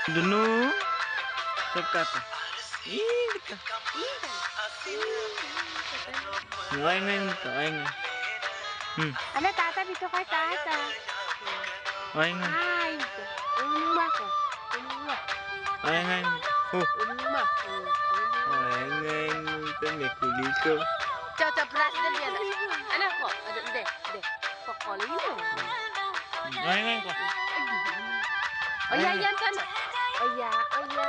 Dunu kata. Ih, kata. Ngayon to, ayun. Ano tata dito kay tata? Ayun. Ay, umuma ko. Umuma. Ayun. Oh, Umuma. ayun kami kuliko. Caca beras dan dia nak. Anak kok, ada deh. Pokolino. Ayun ko. Oh ya, yan sana. Oh ya, oh ya.